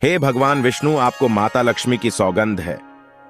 हे भगवान विष्णु, आपको माता लक्ष्मी की सौगंध है।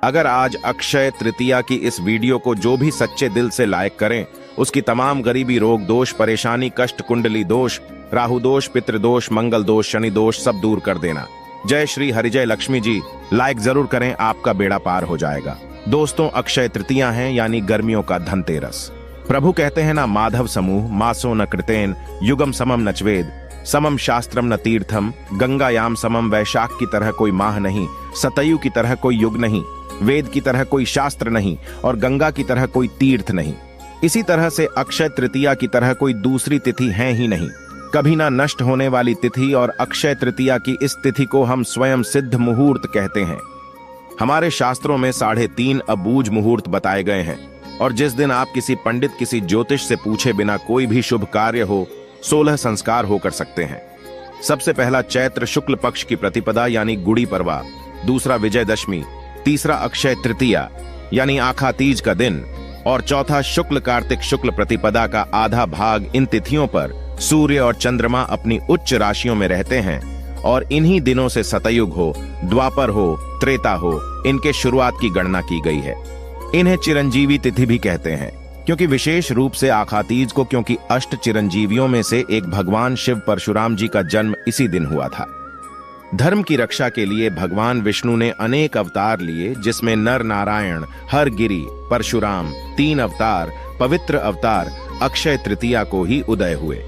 अगर आज अक्षय तृतीया की इस वीडियो को जो भी सच्चे दिल से लाइक करें, उसकी तमाम गरीबी, रोग दोष, परेशानी, कष्ट, कुंडली दोष, राहु दोष, पितृदोष, मंगल दोष, शनि दोष सब दूर कर देना। जय श्री हरिजय लक्ष्मी जी। लाइक जरूर करें, आपका बेड़ा पार हो जाएगा। दोस्तों, अक्षय तृतीया है यानी गर्मियों का धनतेरस। प्रभु कहते हैं ना, माधव समूह मासो न कृतेन, युगम समम नचवेद, समम शास्त्रम न तीर्थम, गंगायाम समम, वैशाख की तरह कोई माह नहीं, सतयु की तरह कोई युग नहीं, वेद की तरह कोई शास्त्र नहीं और गंगा की तरह कोई तीर्थ नहीं। इसी तरह से अक्षय तृतीया की तरह कोई दूसरी तिथि है ही नहीं, कभी ना नष्ट होने वाली तिथि। और अक्षय तृतीया की इस तिथि को हम स्वयं सिद्ध मुहूर्त कहते हैं। हमारे शास्त्रों में 3.5 अबूझ मुहूर्त बताए गए हैं और जिस दिन आप किसी पंडित, किसी ज्योतिष से पूछे बिना कोई भी शुभ कार्य हो, 16 संस्कार हो कर सकते हैं। सबसे पहला चैत्र शुक्ल पक्ष की प्रतिपदा यानी गुड़ी पड़वा, दूसरा विजयदशमी, तीसरा अक्षय तृतीया यानी आखा तीज का दिन और चौथा शुक्ल कार्तिक शुक्ल प्रतिपदा का आधा भाग। इन तिथियों पर सूर्य और चंद्रमा अपनी उच्च राशियों में रहते हैं और इन्हीं दिनों से सतयुग हो, द्वापर हो, त्रेता हो, इनके शुरुआत की गणना की गई है। इन्हें चिरंजीवी तिथि भी कहते हैं क्योंकि विशेष रूप से आखातीज को, क्योंकि अष्ट चिरंजीवियों में से एक भगवान शिव परशुराम जी का जन्म इसी दिन हुआ था। धर्म की रक्षा के लिए भगवान विष्णु ने अनेक अवतार लिए, जिसमें नर नारायण, हर गिरी, परशुराम, 3 अवतार, पवित्र अवतार अक्षय तृतीया को ही उदय हुए।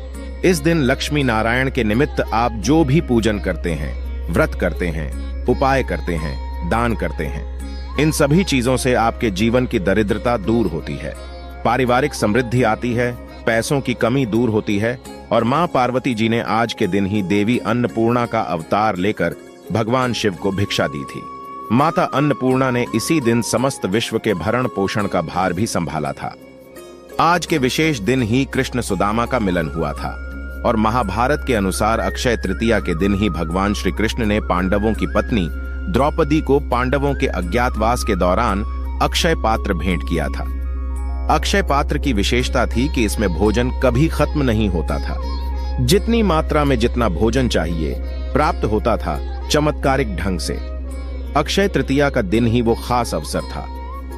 इस दिन लक्ष्मी नारायण के निमित्त आप जो भी पूजन करते हैं, व्रत करते हैं, उपाय करते हैं, दान करते हैं, इन सभी चीजों से आपके जीवन की दरिद्रता दूर होती है, पारिवारिक समृद्धि आती है, पैसों की कमी दूर होती है। और मां पार्वती जी ने आज के दिन ही देवी अन्नपूर्णा का अवतार लेकर भगवान शिव को भिक्षा दी थी। माता अन्नपूर्णा ने इसी दिन समस्त विश्व के भरण पोषण का भार भी संभाला था। आज के विशेष दिन ही कृष्ण सुदामा का मिलन हुआ था और महाभारत के अनुसार अक्षय तृतीया के दिन ही भगवान श्री कृष्ण ने पांडवों की पत्नी द्रौपदी को पांडवों के अज्ञातवास के दौरान अक्षय पात्र भेंट किया था। अक्षय पात्र की विशेषता थी कि इसमें भोजन कभी खत्म नहीं होता था। जितनी मात्रा में जितना भोजन चाहिए प्राप्त होता था, चमत्कारिक ढंग से। अक्षय तृतीया का दिन ही वो खास अवसर था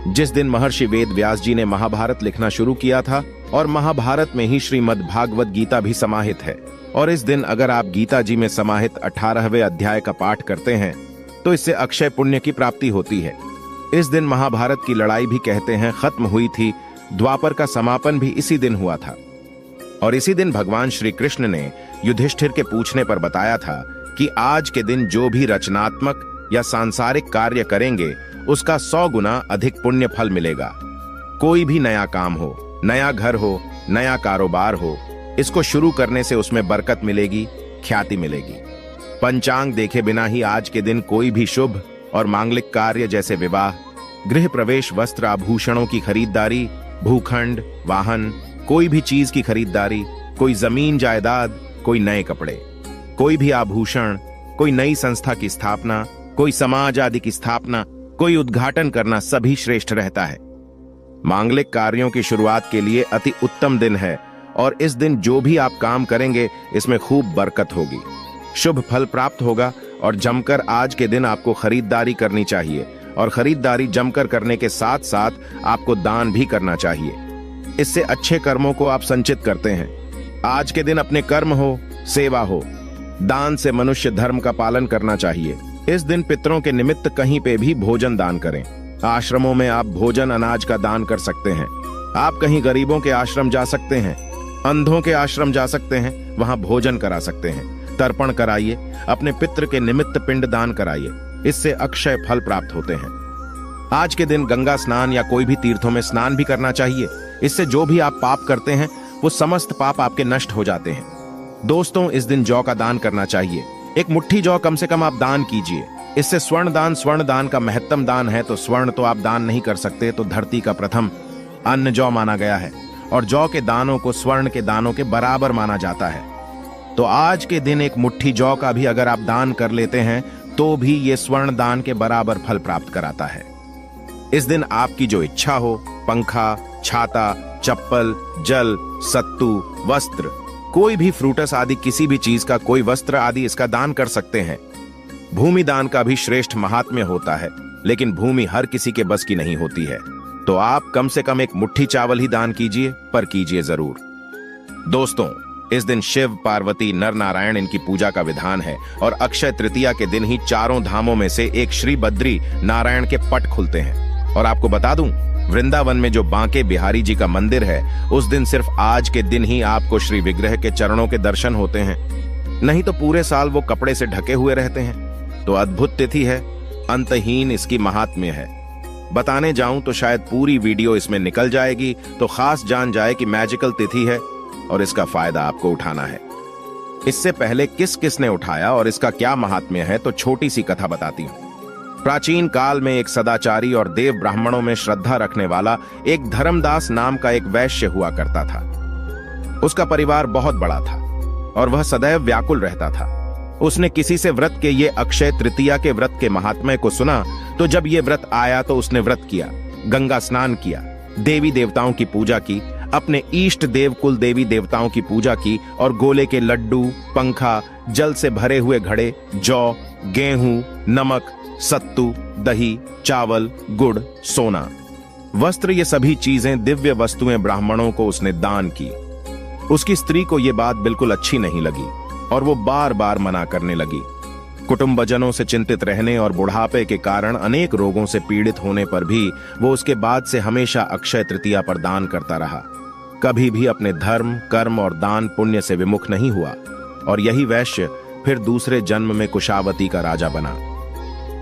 जिस दिन महर्षि वेद व्यास जी ने महाभारत लिखना शुरू किया था और महाभारत में ही श्रीमद् भागवत गीता भी समाहित है। और इस दिन अगर आप गीता जी में समाहित 18वें अध्याय का पाठ करते हैं तो इससे अक्षय पुण्य की प्राप्ति होती है। इस दिन महाभारत की लड़ाई भी कहते हैं खत्म हुई थी, द्वापर का समापन भी इसी दिन हुआ था। और इसी दिन भगवान श्री कृष्ण ने युधिष्ठिर के पूछने पर बताया था कि आज के दिन जो भी रचनात्मक या सांसारिक कार्य करेंगे उसका 100 गुना अधिक पुण्य फल मिलेगा। कोई भी नया काम हो, नया घर हो, नया कारोबार हो, इसको शुरू करने से उसमें बरकत मिलेगी, ख्याति मिलेगी। पंचांग देखे बिना ही आज के दिन कोई भी शुभ और मांगलिक कार्य जैसे विवाह, गृह प्रवेश, वस्त्र आभूषणों की खरीदारी, भूखंड, वाहन, कोई भी चीज की खरीदारी, कोई जमीन जायदाद, कोई नए कपड़े, कोई भी आभूषण, कोई नई संस्था की स्थापना, कोई समाज आदि की स्थापना, कोई उद्घाटन करना सभी श्रेष्ठ रहता है। मांगलिक कार्यों की शुरुआत के लिए अति उत्तम दिन है और इस दिन जो भी आप काम करेंगे इसमें खूब बरकत होगी, शुभ फल प्राप्त होगा। और जमकर आज के दिन आपको खरीदारी करनी चाहिए और खरीदारी जमकर करने के साथ साथ आपको दान भी करना चाहिए। इससे अच्छे कर्मों को आप संचित करते हैं। आज के दिन अपने कर्म हो, सेवा हो, दान से मनुष्य धर्म का पालन करना चाहिए। इस दिन पितरों के निमित्त कहीं पे भी भोजन दान करें। आश्रमों में आप भोजन अनाज का दान कर सकते हैं। आप कहीं गरीबों के आश्रम जा सकते हैं, अंधों के आश्रम जा सकते हैं, वहां भोजन करा सकते हैं। तर्पण कराइए, अपने पितृ के निमित्त पिंड दान कराइए, इससे अक्षय फल प्राप्त होते हैं। आज के दिन गंगा स्नान या कोई भी तीर्थों में स्नान भी करना चाहिए। इससे जो भी आप पाप करते हैं वो समस्त पाप आपके नष्ट हो जाते हैं। दोस्तों, इस दिन जौ का दान करना चाहिए। एक मुट्ठी जौ कम से कम आप दान कीजिए। इससे स्वर्ण दान का महत्तम दान है। तो स्वर्ण तो आप दान नहीं कर सकते, तो धरती का प्रथम अन्न जौ माना गया है और जौ के दानों को स्वर्ण के दानों के बराबर माना जाता है। तो आज के दिन एक मुट्ठी जौ का भी अगर आप दान कर लेते हैं तो भी ये स्वर्ण दान के बराबर फल प्राप्त कराता है। इस दिन आपकी जो इच्छा हो, पंखा, छाता, चप्पल, जल, सत्तू, वस्त्र, कोई भी फ्रूटस आदि किसी भी चीज का कोई वस्त्र आदि इसका दान कर सकते हैं। भूमि दान का भी श्रेष्ठ महात्म्य होता है, लेकिन भूमि हर किसी के बस की नहीं होती है। तो आप कम से कम एक मुट्ठी चावल ही दान कीजिए, पर कीजिए जरूर। दोस्तों, इस दिन शिव, पार्वती, नर नारायण इनकी पूजा का विधान है और अक्षय तृतीया के दिन ही चारों धामों में से एक श्री बद्री नारायण के पट खुलते हैं। और आपको बता दूं, वृंदावन में जो बांके बिहारी जी का मंदिर है, उस दिन सिर्फ आज के दिन ही आपको श्री विग्रह के चरणों के दर्शन होते हैं, नहीं तो पूरे साल वो कपड़े से ढके हुए रहते हैं। तो अद्भुत तिथि है, अंतहीन इसकी महात्म्य है। बताने जाऊं तो शायद पूरी वीडियो इसमें निकल जाएगी, तो खास जान जाए कि मैजिकल तिथि है और इसका फायदा आपको उठाना है। इससे पहले किस किस ने उठाया और इसका क्या महात्म्य है, तो छोटी सी कथा बताती हूं। प्राचीन काल में एक सदाचारी और देव ब्राह्मणों में श्रद्धा रखने वाला एक धर्मदास नाम का एक वैश्य हुआ करता था। उसका परिवार बहुत बड़ा था और वह सदैव व्याकुल रहता था। उसने किसी से व्रत के ये अक्षय तृतीया के व्रत के महात्म्य को सुना, तो जब ये व्रत आया तो उसने व्रत किया, गंगा स्नान किया, देवी देवताओं की पूजा की, अपने इष्ट देव कुल देवी देवताओं की पूजा की और गोले के लड्डू, पंखा, जल से भरे हुए घड़े, जौ, गेहूं, नमक, सत्तू, दही, चावल, गुड़, सोना, वस्त्र, ये सभी चीजें, दिव्य वस्तुएं ब्राह्मणों को उसने दान की। उसकी स्त्री को यह बात बिल्कुल अच्छी नहीं लगी और वो बार बार मना करने लगी। कुटुंबजनों से चिंतित रहने और बुढ़ापे के कारण अनेक रोगों से पीड़ित होने पर भी वो उसके बाद से हमेशा अक्षय तृतीया पर दान करता रहा। कभी भी अपने धर्म, कर्म और दान पुण्य से विमुख नहीं हुआ और यही वैश्य फिर दूसरे जन्म में कुशावती का राजा बना।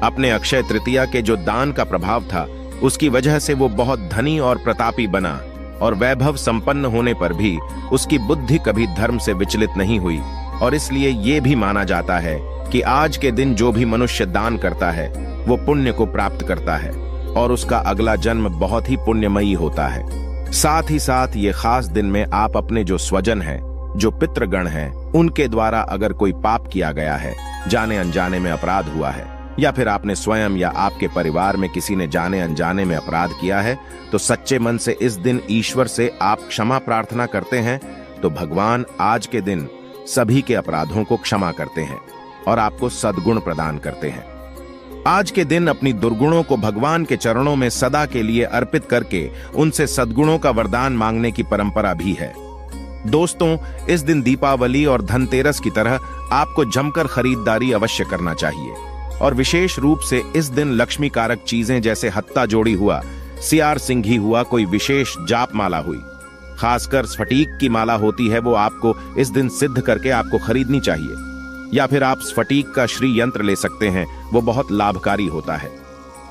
अपने अक्षय तृतीया के जो दान का प्रभाव था, उसकी वजह से वो बहुत धनी और प्रतापी बना और वैभव संपन्न होने पर भी उसकी बुद्धि कभी धर्म से विचलित नहीं हुई। और इसलिए ये भी माना जाता है कि आज के दिन जो भी मनुष्य दान करता है वो पुण्य को प्राप्त करता है और उसका अगला जन्म बहुत ही पुण्यमयी होता है। साथ ही साथ ये खास दिन में आप अपने जो स्वजन हैं, जो पितृगण हैं, उनके द्वारा अगर कोई पाप किया गया है, जाने अनजाने में अपराध हुआ है, या फिर आपने स्वयं या आपके परिवार में किसी ने जाने अनजाने में अपराध किया है, तो सच्चे मन से इस दिन ईश्वर से आप क्षमा प्रार्थना करते हैं, तो भगवान आज के दिन सभी के अपराधों को क्षमा करते हैं और आपको सद्गुण प्रदान करते हैं। आज के दिन अपनी दुर्गुणों को भगवान के चरणों में सदा के लिए अर्पित करके उनसे सद्गुणों का वरदान मांगने की परंपरा भी है। दोस्तों, इस दिन दीपावली और धनतेरस की तरह आपको जमकर खरीदारी अवश्य करना चाहिए और विशेष रूप से इस दिन लक्ष्मी कारक चीजें जैसे हत्ता जोड़ी हुआ, सियार सिंघी हुआ, कोई विशेष जाप माला हुई, खासकर स्फटिक की माला होती है, वो आपको इस दिन सिद्ध करके आपको खरीदनी चाहिए। या फिर आप स्फटिक का श्री यंत्र ले सकते हैं, वो बहुत लाभकारी होता है।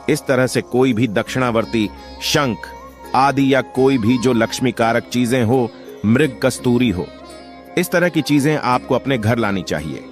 इस तरह से कोई भी दक्षिणावर्ती, शंख आदि या कोई भी जो लक्ष्मी कारक चीजें हो, मृग कस्तूरी हो, इस तरह की चीजें आपको अपने घर लानी चाहिए।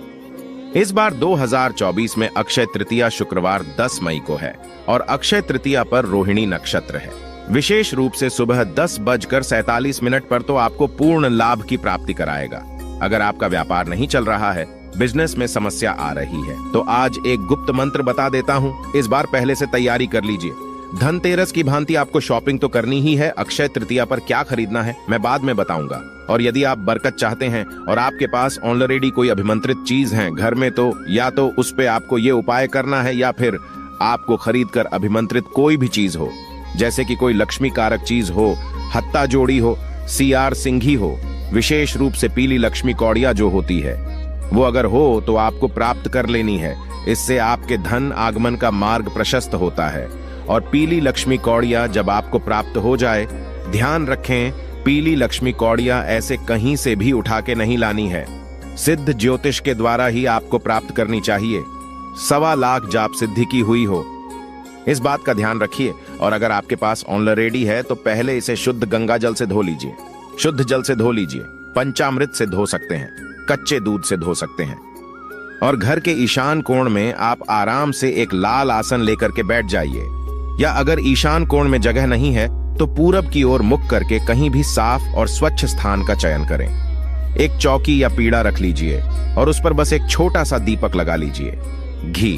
इस बार 2024 में अक्षय तृतीया शुक्रवार 10 मई को है और अक्षय तृतीया पर रोहिणी नक्षत्र है। विशेष रूप से सुबह 10:47 पर तो आपको पूर्ण लाभ की प्राप्ति कराएगा। अगर आपका व्यापार नहीं चल रहा है, बिजनेस में समस्या आ रही है, तो आज एक गुप्त मंत्र बता देता हूँ, इस बार पहले से तैयारी कर लीजिए। धनतेरस की भांति आपको शॉपिंग तो करनी ही है, अक्षय तृतीया पर क्या खरीदना है मैं बाद में बताऊंगा। और यदि आप बरकत चाहते हैं और आपके पास ऑलरेडी कोई अभिमंत्रित चीज है घर में, तो या तो उस पे आपको ये उपाय करना है, या फिर आपको खरीदकर अभिमंत्रित कोई भी चीज हो, जैसे कि कोई लक्ष्मी कारक चीज हो, हत्ता जोड़ी हो, सियार सिंघी हो, विशेष रूप से पीली लक्ष्मी कौड़िया जो होती है, वो अगर हो तो आपको प्राप्त कर लेनी है। इससे आपके धन आगमन का मार्ग प्रशस्त होता है। और पीली लक्ष्मी कौड़िया जब आपको प्राप्त हो जाए, ध्यान रखें, पीली लक्ष्मी कौड़िया ऐसे कहीं से भी उठा के नहीं लानी है, सिद्ध ज्योतिष के द्वारा ही आपको प्राप्त करनी चाहिए। 1.25 लाख जाप सिद्धि की हुई हो, इस बात का ध्यान रखिए। और अगर आपके पास ऑलरेडी है तो पहले इसे शुद्ध गंगा जल से धो लीजिए, शुद्ध जल से धो लीजिए, पंचामृत से धो सकते हैं, कच्चे दूध से धो सकते हैं। और घर के ईशान कोण में आप आराम से एक लाल आसन लेकर के बैठ जाइए, या अगर ईशान कोण में जगह नहीं है तो पूरब की ओर मुख करके कहीं भी साफ और स्वच्छ स्थान का चयन करें। एक चौकी या पीढ़ा रख लीजिए और उस पर बस एक छोटा सा दीपक लगा लीजिए। घी,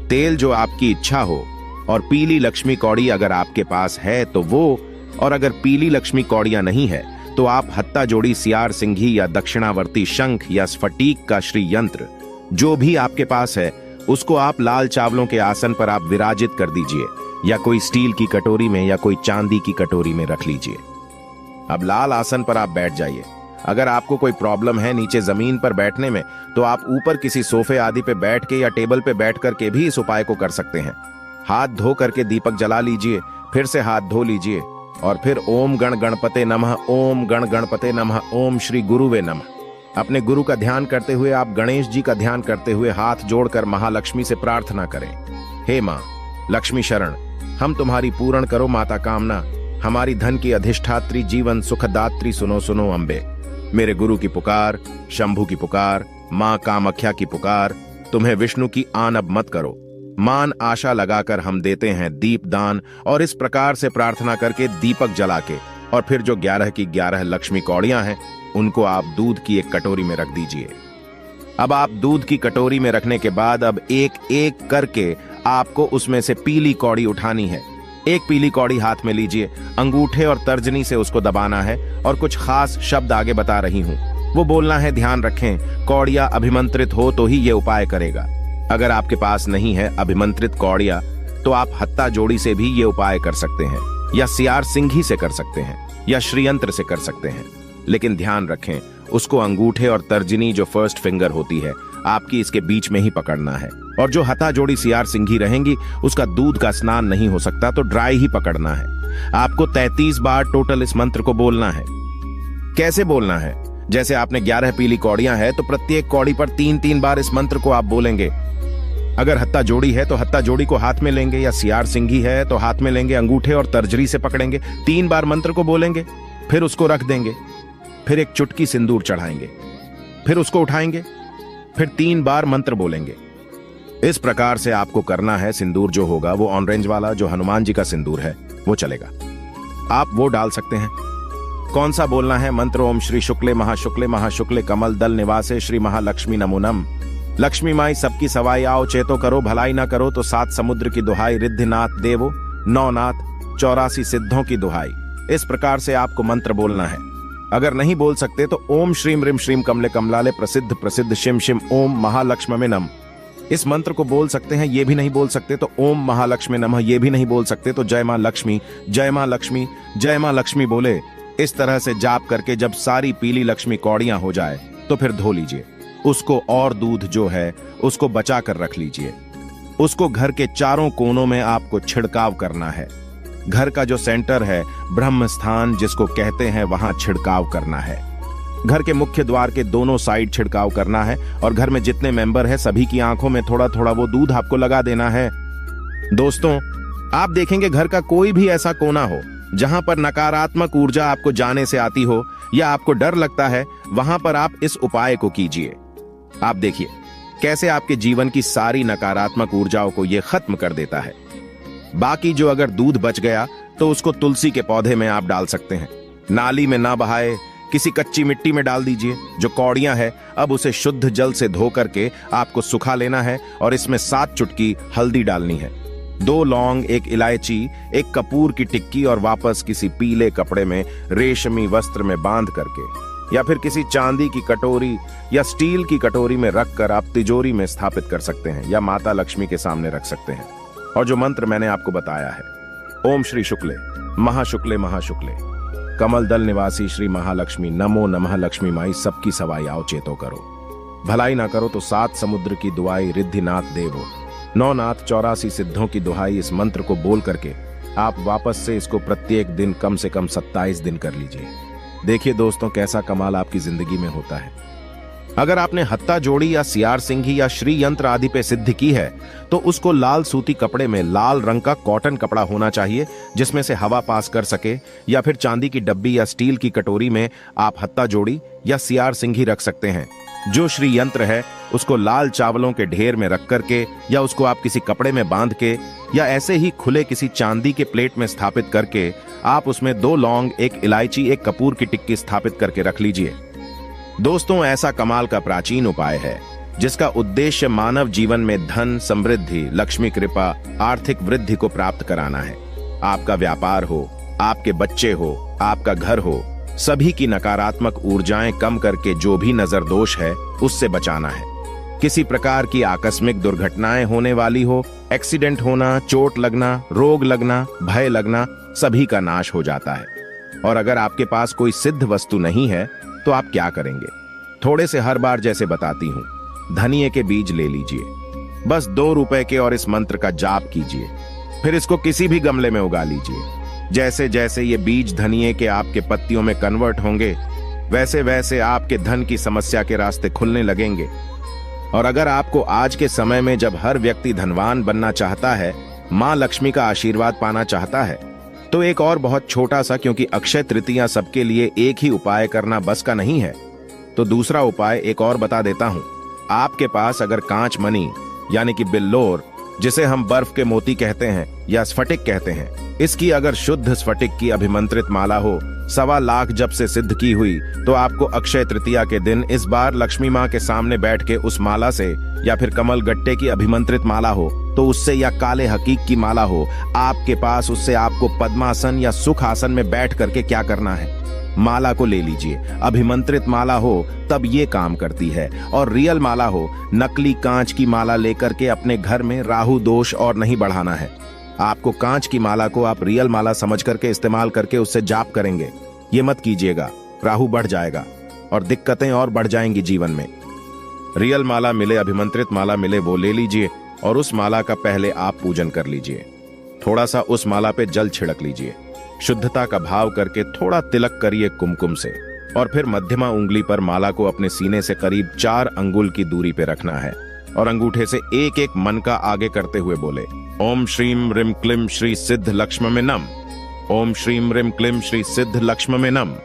तेल जो आपकी इच्छा हो, और पीली लक्ष्मी कौड़ी अगर आपके पास है तो वो, और अगर पीली लक्ष्मी कौड़ियां नहीं है तो आप हत्ता जोड़ी, सियार सिंघी या दक्षिणावर्ती शंख या स्फटिक का श्री यंत्र जो भी आपके पास है उसको आप लाल चावलों के आसन पर आप विराजित कर दीजिए, या कोई स्टील की कटोरी में या कोई चांदी की कटोरी में रख लीजिए। अब लाल आसन पर आप बैठ जाइए। अगर आपको कोई प्रॉब्लम है नीचे जमीन पर बैठने में, तो आप ऊपर किसी सोफे आदि पे बैठ के या टेबल पे बैठ करके भी इस उपाय को कर सकते हैं। हाथ धो करके दीपक जला लीजिए, फिर से हाथ धो लीजिए और फिर ओम गण गणपते नमः, ओम गण गणपते नमः, ओम श्री गुरुवे नमः। अपने गुरु का ध्यान करते हुए आप गणेश जी का ध्यान करते हुए हाथ जोड़कर महालक्ष्मी से प्रार्थना करें। हे मां लक्ष्मी शरण, हम तुम्हारी पूर्ण करो माता कामना, हमारी धन की अधिष्ठात्री, जीवन सुखदात्री, सुनो सुनो अम्बे। मेरे गुरु की पुकार, शंभु की पुकार, मां कामाख्या की पुकार, तुम्हें विष्णु की आन अब मत करो। मान आशा लगाकर हम देते हैं दीप दान, और इस प्रकार से प्रार्थना करके दीपक जला के और फिर जो 11 की 11 लक्ष्मी कौड़ियां हैं उनको आप दूध की एक कटोरी में रख दीजिए। अब आप दूध की कटोरी में रखने के बाद अब एक एक करके आपको उसमें से पीली कौड़ी उठानी है। एक पीली कौड़ी हाथ में लीजिए, अंगूठे और तर्जनी से उसको दबाना है और कुछ खास शब्द आगे बता रही हूं, वो बोलना है। ध्यान रखें, कौड़िया अभिमंत्रित हो तो ही ये उपाय करेगा। अगर आपके पास नहीं है अभिमंत्रित कौड़िया, तो आप हत्ता जोड़ी से भी ये उपाय कर सकते हैं, या सियार सिंघी से कर सकते हैं, या श्रीयंत्र से कर सकते हैं। लेकिन ध्यान रखें, उसको अंगूठे और तर्जनी जो फर्स्ट फिंगर होती है आपकी, इसके बीच में ही पकड़ना है। और जो हथा जोड़ी सियार सिंघी रहेंगी उसका दूध का स्नान नहीं हो सकता, तो ड्राई ही पकड़ना है। आपको 33 बार टोटल इस मंत्र को बोलना है। कैसे बोलना है? जैसे आपने 11 पीली कौड़ियां है तो प्रत्येक कौड़ी पर 3-3 बार इस मंत्र को आप बोलेंगे। अगर हत्ता जोड़ी है तो हत्ता जोड़ी को हाथ में लेंगे, या सियार सिंघी है तो हाथ में लेंगे, अंगूठे और तर्जनी से पकड़ेंगे, 3 बार मंत्र को बोलेंगे, फिर उसको रख देंगे, फिर एक चुटकी सिंदूर चढ़ाएंगे, फिर उसको उठाएंगे, फिर 3 बार मंत्र बोलेंगे। इस प्रकार से आपको करना है। सिंदूर जो होगा वो ऑरेंज वाला, जो हनुमान जी का सिंदूर है वो चलेगा, आप वो डाल सकते हैं। कौन सा बोलना है मंत्र? ओम श्री शुक्ले महाशुक्ले महाशुक्ले कमल दल निवासे श्री महालक्ष्मी नमो नम। लक्ष्मी माई सबकी सवाई आओ, चेतो करो भलाई ना करो तो 7 समुद्र की दुहाई, रिद्धिनाथ देवो 9 नाथ 84 सिद्धों की दुहाई। इस प्रकार से आपको मंत्र बोलना है। अगर नहीं बोल सकते तो ओम श्रीम रिम श्रीम कमले कमलाले प्रसिद्ध प्रसिद्ध शिम शिम ओम महालक्ष्मी नम, इस मंत्र को बोल सकते हैं। ये भी नहीं बोल सकते तो ओम महालक्ष्मी नमः, ये भी नहीं बोल सकते तो जय मां लक्ष्मी, जय मां लक्ष्मी, जय मां लक्ष्मी बोले। इस तरह से जाप करके जब सारी पीली लक्ष्मी कौड़ियां हो जाए तो फिर धो लीजिए उसको, और दूध जो है उसको बचा कर रख लीजिए। उसको घर के चारों कोनों में आपको छिड़काव करना है। घर का जो सेंटर है, ब्रह्म स्थान जिसको कहते हैं, वहां छिड़काव करना है। घर के मुख्य द्वार के दोनों साइड छिड़काव करना है, और घर में जितने मेंबर हैं सभी की आंखों में थोड़ा थोड़ा वो दूध आपको लगा देना है। दोस्तों, आप देखेंगे घर का कोई भी ऐसा कोना हो जहां पर नकारात्मक ऊर्जा आपको जाने से आती हो या आपको डर लगता है, वहां पर आप इस उपाय को कीजिए। आप देखिए कैसे आपके जीवन की सारी नकारात्मक ऊर्जाओं को यह खत्म कर देता है। बाकी जो अगर दूध बच गया तो उसको तुलसी के पौधे में आप डाल सकते हैं। नाली में ना बहाए, किसी कच्ची मिट्टी में डाल दीजिए। जो कौड़ियां है अब उसे शुद्ध जल से धो करके आपको सुखा लेना है, और इसमें 7 चुटकी हल्दी डालनी है, 2 लौंग, 1 इलायची, 1 कपूर की टिक्की, और वापस किसी पीले कपड़े में रेशमी वस्त्र में बांध करके या फिर किसी चांदी की कटोरी या स्टील की कटोरी में रखकर आप तिजोरी में स्थापित कर सकते हैं, या माता लक्ष्मी के सामने रख सकते हैं। और जो मंत्र मैंने आपको बताया है, ओम श्री शुक्ले महाशुक्ले महाशुक्ले कमल दल निवासी श्री महालक्ष्मी नमो नमः, लक्ष्मी माई सबकी सवाई आओ, चेतो करो भलाई ना करो तो 7 समुद्र की दुआई, रिद्धिनाथ देवो 9 नाथ 84 सिद्धों की दुहाई। इस मंत्र को बोल करके आप वापस से इसको प्रत्येक दिन कम से कम 27 दिन कर लीजिए। देखिए दोस्तों, कैसा कमाल आपकी जिंदगी में होता है। अगर आपने हत्ता जोड़ी या सियार सिंघी या श्री यंत्र आदि पे सिद्ध की है तो उसको लाल सूती कपड़े में, लाल रंग का कॉटन कपड़ा होना चाहिए जिसमें से हवा पास कर सके, या फिर चांदी की डब्बी या स्टील की कटोरी में आप हत्ता जोड़ी या सियार सिंघी रख सकते हैं। जो श्री यंत्र है उसको लाल चावलों के ढेर में रख करके, या उसको आप किसी कपड़े में बांध के, या ऐसे ही खुले किसी चांदी के प्लेट में स्थापित करके आप उसमें 2 लौंग, 1 इलायची, 1 कपूर की टिक्की स्थापित करके रख लीजिए। दोस्तों, ऐसा कमाल का प्राचीन उपाय है जिसका उद्देश्य मानव जीवन में धन, समृद्धि, लक्ष्मी कृपा, आर्थिक वृद्धि को प्राप्त कराना है। आपका व्यापार हो, आपके बच्चे हो, आपका घर हो, सभी की नकारात्मक ऊर्जाएं कम करके जो भी नजर दोष है उससे बचाना है। किसी प्रकार की आकस्मिक दुर्घटनाएं होने वाली हो, एक्सीडेंट होना, चोट लगना, रोग लगना, भय लगना, सभी का नाश हो जाता है। और अगर आपके पास कोई सिद्ध वस्तु नहीं है तो आप क्या करेंगे? थोड़े से हर बार जैसे बताती हूं, धनिये के बीज ले लीजिए, बस 2 रुपए के, और इस मंत्र का जाप कीजिए। फिर इसको किसी भी गमले में उगा लीजिए। जैसे जैसे ये बीज धनिये के आपके पत्तियों में कन्वर्ट होंगे, वैसे वैसे आपके धन की समस्या के रास्ते खुलने लगेंगे। और अगर आपको आज के समय में, जब हर व्यक्ति धनवान बनना चाहता है, मां लक्ष्मी का आशीर्वाद पाना चाहता है, तो एक और बहुत छोटा सा, क्योंकि अक्षय तृतीया सबके लिए एक ही उपाय करना बस का नहीं है, तो दूसरा उपाय एक और बता देता हूं। आपके पास अगर कांच मनी यानी कि बिल्लोर, जिसे हम बर्फ के मोती कहते हैं या स्फटिक कहते हैं, इसकी अगर शुद्ध स्फटिक की अभिमंत्रित माला हो, 1.25 लाख जब से सिद्ध की हुई, तो आपको अक्षय तृतीया के दिन इस बार लक्ष्मी मां के सामने बैठ के उस माला से, या फिर कमल गट्टे की अभिमंत्रित माला हो तो उससे, या काले हकीक की माला हो आपके पास, उससे आपको पद्मासन या सुख आसन में बैठ करके क्या करना है? माला को ले लीजिए। अभिमंत्रित माला हो तब ये काम करती है, और रियल माला हो, नकली कांच की माला लेकर के अपने घर में राहु दोष और नहीं बढ़ाना है। आपको कांच की माला को आप रियल माला समझ करके इस्तेमाल करके उससे जाप करेंगे। ये मत कीजिएगा, राहु बढ़ जाएगा और दिक्कतें और बढ़ जाएंगी जीवन में। रियल माला मिले, अभिमंत्रित माला मिले, वो ले लीजिए और उस माला का पहले आप पूजन कर लीजिए। थोड़ा सा उस माला पे जल छिड़क लीजिए, शुद्धता का भाव करके थोड़ा तिलक करिए कुमकुम से, और फिर मध्यमा उंगली पर माला को अपने सीने से करीब 4 अंगुल की दूरी पे रखना है, और अंगूठे से एक एक मन का आगे करते हुए बोले, ओम श्रीम रिम क्लिम श्री सिद्ध लक्ष्मी नम, ओम श्रीम रिम क्लिम श्री सिद्ध लक्ष्मी नम।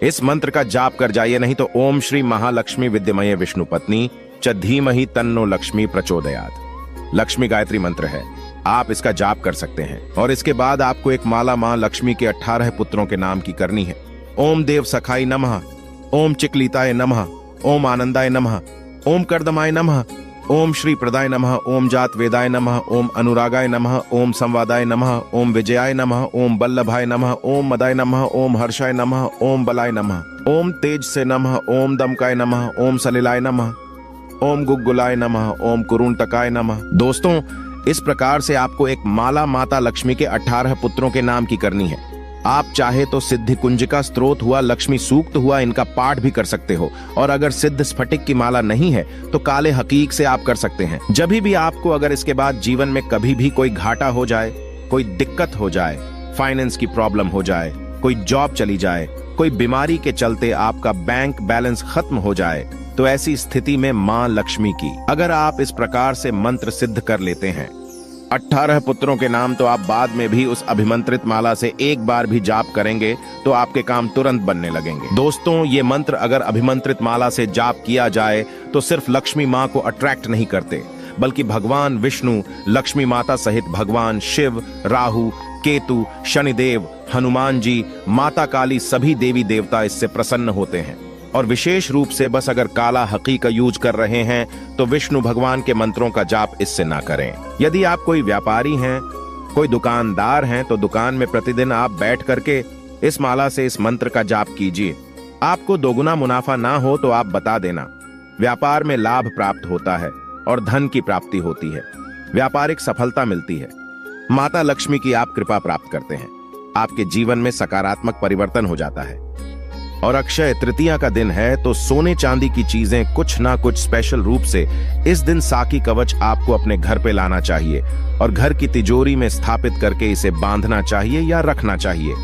इस मंत्र का जाप कर जाइए, नहीं तो ओम श्री महालक्ष्मी विद्यमये विष्णु पत्नी च धीमहि तन्नो लक्ष्मी प्रचोदयात्। लक्ष्मी गायत्री मंत्र है, आप इसका जाप कर सकते हैं। और इसके बाद आपको एक माला मां लक्ष्मी के 18 पुत्रों के नाम की करनी है। ओम देव सखाई नमः, ओम चिकलिताय नमः, ओम आनंदाय नमः, ओम कर्दमाय नमः, ओम श्री प्रदाय नमः, ओम जात वेदाय नमः, ओम अनुरागाय नमः, ओम संवादाय नमः, ओम विजयाय नमः, ओम बल्लभाय नमः, ओम मदाय नमः, ओम हर्षाय नमः, ओम बलाय नमः, ओम तेज से नमः, ओम दमकाय नमः, ओम सलिलाय नमः, ओम गुग्गुलाय नमः, ओम कुरुंतकाय नमः। दोस्तों, इस प्रकार से आपको एक माला माता लक्ष्मी के 18 पुत्रों के नाम की करनी है। आप चाहे तो सिद्धि कुंजिका स्त्रोत हुआ, लक्ष्मी सूक्त हुआ, इनका पाठ भी कर सकते हो। और अगर सिद्ध स्फटिक की माला नहीं है तो काले हकीक से आप कर सकते हैं। जब भी आपको अगर इसके बाद जीवन में कभी भी कोई घाटा हो जाए, कोई दिक्कत हो जाए, फाइनेंस की प्रॉब्लम हो जाए, कोई जॉब चली जाए, कोई बीमारी के चलते आपका बैंक बैलेंस खत्म हो जाए, तो ऐसी स्थिति में मां लक्ष्मी की अगर आप इस प्रकार से मंत्र सिद्ध कर लेते हैं, 18 पुत्रों के नाम, तो आप बाद में भी उस अभिमंत्रित माला से एक बार भी जाप करेंगे तो आपके काम तुरंत बनने लगेंगे। दोस्तों, ये मंत्र अगर अभिमंत्रित माला से जाप किया जाए तो सिर्फ लक्ष्मी मां को अट्रैक्ट नहीं करते, बल्कि भगवान विष्णु, लक्ष्मी माता सहित भगवान शिव, राहु, केतु, शनिदेव, हनुमान जी, माता काली, सभी देवी देवता इससे प्रसन्न होते हैं। और विशेष रूप से बस अगर काला हकी का यूज कर रहे हैं तो विष्णु भगवान के मंत्रों का जाप इससे ना करें। यदि आप कोई व्यापारी हैं, कोई दुकानदार हैं, तो दुकान में प्रतिदिन आप बैठ करके इस माला से इस मंत्र का जाप कीजिए। आपको दोगुना मुनाफा ना हो तो आप बता देना। व्यापार में लाभ प्राप्त होता है और धन की प्राप्ति होती है, व्यापारिक सफलता मिलती है, माता लक्ष्मी की आप कृपा प्राप्त करते हैं, आपके जीवन में सकारात्मक परिवर्तन हो जाता है। और अक्षय तृतीया का दिन है तो सोने चांदी की चीजें कुछ ना कुछ स्पेशल रूप से इस दिन साकी कवच आपको अपने घर पे लाना चाहिए और घर की तिजोरी में स्थापित करके इसे बांधना चाहिए या रखना चाहिए।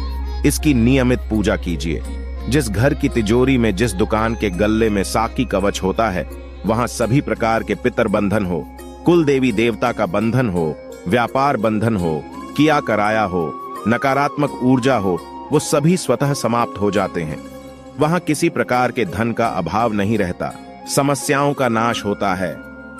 इसकी नियमित पूजा कीजिए। जिस घर की तिजोरी में, जिस दुकान के गल्ले में साकी कवच होता है, वहां सभी प्रकार के पितर बंधन हो, कुल देवी देवता का बंधन हो, व्यापार बंधन हो, किया कराया हो, नकारात्मक ऊर्जा हो, वो सभी स्वतः समाप्त हो जाते हैं। वहां किसी प्रकार के धन का अभाव नहीं रहता, समस्याओं का नाश होता है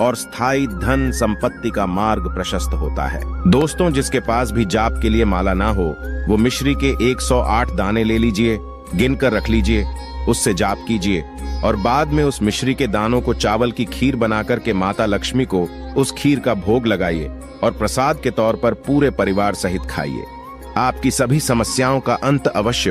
और स्थायी धन संपत्ति का मार्ग प्रशस्त होता है। दोस्तों, जिसके पास भी जाप के लिए माला ना हो, वो मिश्री के 108 दाने ले लीजिए, गिनकर रख लीजिए, उससे जाप कीजिए और बाद में उस मिश्री के दानों को चावल की खीर बनाकर के माता लक्ष्मी को उस खीर का भोग लगाइए और प्रसाद के तौर पर पूरे परिवार सहित खाइए। आपकी सभी समस्याओं का अंत अवश्य